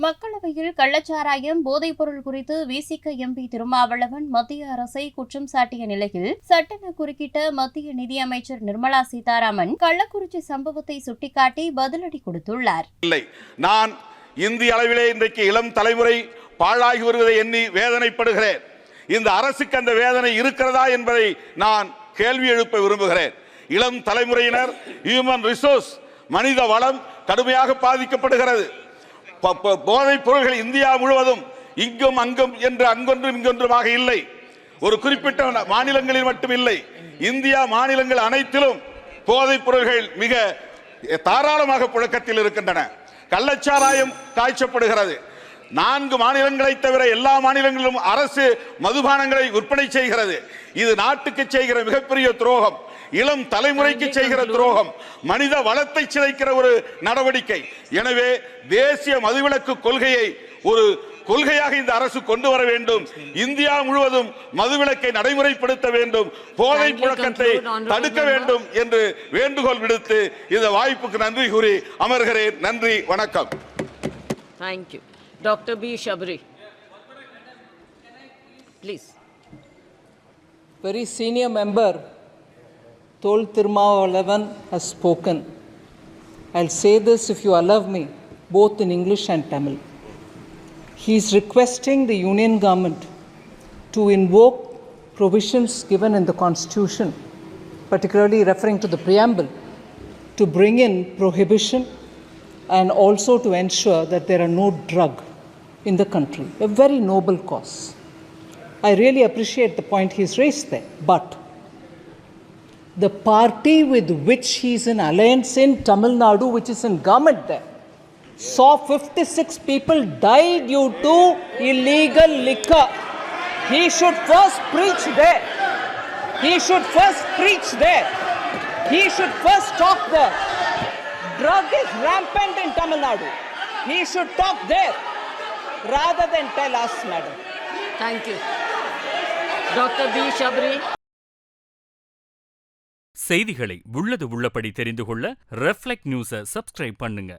மக்களவையில் கள்ளச்சாராயம் போதைப்பொருள் குறித்து விசிக எம்பி திருமாவளவன் மத்திய அரசை குற்றம் சாட்டிய நிலையில் சட்டென குறுக்கிட்ட மத்திய நிதியமைச்சர் நிர்மலா சீதாராமன் கள்ளக்குறிச்சி சம்பவத்தை சுட்டிக்காட்டி பதிலடி கொடுத்துள்ளார். நான் இந்திய அளவிலே இன்றைக்கு இளம் தலைமுறை பாழாகி வருவதை எண்ணி வேதனைப்படுகிறேன். இந்த அரசுக்கு அந்த வேதனை இருக்கிறதா என்பதை நான் கேள்வி எழுப்ப விரும்புகிறேன். இளம் தலைமுறையினர் ஹியூமன் ரிசோர்ஸ் மனித வளம் கடுமையாக பாதிக்கப்படுகிறது. போதைப் பொருள்கள் இந்தியா முழுவதும் இங்கும் அங்கும் என்று அங்கொன்றும் இங்கொன்றுமாக இல்லை. ஒரு குறிப்பிட்ட மாநிலங்களில் மட்டும் இல்லை, இந்தியா மாநிலங்கள் அனைத்திலும் போதைப் பொருள்கள் மிக தாராளமாக புழக்கத்தில் இருக்கின்றன. கள்ளச்சாராயம் காய்ச்சப்படுகிறது. 4 மாநிலங்களை தவிர எல்லா மாநிலங்களிலும் அரசு மதுபானங்களை விற்பனை செய்கிறது. இது நாட்டுக்கு செய்கிற மிகப்பெரிய துரோகம், இளம் தலைமுறைக்கு செய்கிற துரோகம், மனித வளத்தை சிதைக்கிற ஒரு நடவடிக்கை. எனவே தேசிய மதுவிலக்கு கொள்கையை ஒரு கொள்கையாக இந்த அரசு கொண்டு வர வேண்டும். இந்தியா முழுவதும் மதுவிலக்கை நடைமுறைப்படுத்த வேண்டும், போதை புழக்கத்தை தடுக்க வேண்டும் என்று வேண்டுகோள் விடுத்து இந்த வாய்ப்புக்கு நன்றி கூறி அமர்கிறேன். நன்றி, வணக்கம். Thank you. Dr. B. Shabri, please. Very senior member told Thirumavalavan has spoken. I'll say this, if you allow me, both in English and Tamil. He is requesting the Union government to invoke provisions given in the Constitution, particularly referring to the preamble, to bring in prohibition and also to ensure that there are no drugs in the country. A very noble cause. I really appreciate the point he's raised there. But the party with which he's in alliance in Tamil Nadu, which is in government there, saw 56 people die due to illegal liquor. He should first preach there. He should first preach there. He should first talk there. Drug is rampant in Tamil Nadu. He should talk there rather than tell us, madam. Thank you. Dr. B. Shabri. செய்திகளை உள்ளது உள்ளபடி தெரிந்து கொள்ள reflect நியூஸை subscribe பண்ணுங்க.